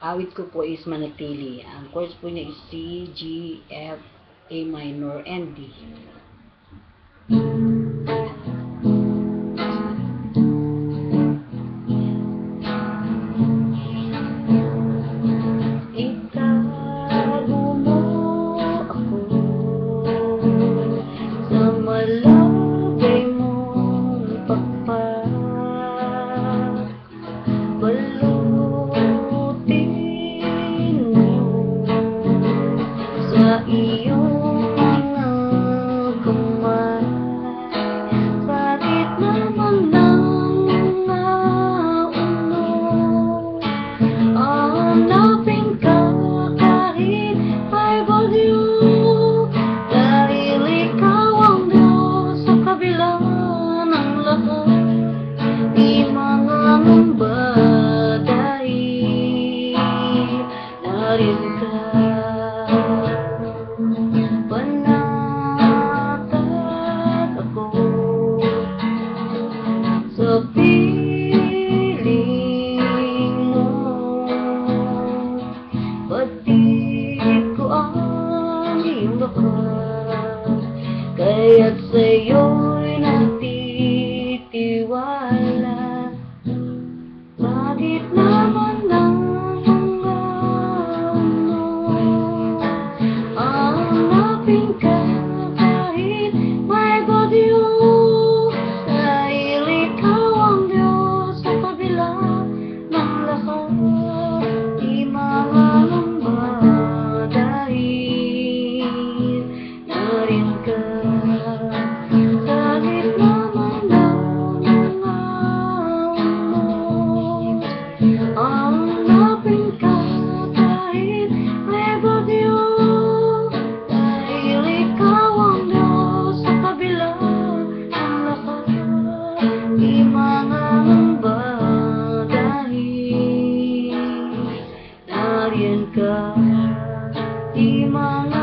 Awit ko po is manatili. Ang chords po niya is C, G, F, A minor, and D. Itago mo ako sa malagay mong pakpak. Balutin mo sa iyong mga kamay. Bakit naman ng mga uno hanapin ka kahit may bagyo? Dahil ikaw ang Diyos sa kabila ng lahat. Di mga ngamba dahil narin ka. Panatag ako sa piling mo. Batid ko ang iyong lakas, kaya't sa'yo'y natitiwala. Bakit naman ng mga ano hanapin ka kahit may bagyo? Dahil ikaw ang Diyos sa kabila ng lahat. Di mangangamba dahil narin ka. Kahit naman ng mga hanapin ka kahit may bagyo. Dahil ikaw ang Diyos sa kabila ng lahat. Di mangangamba dahil nariyan ka. Di mga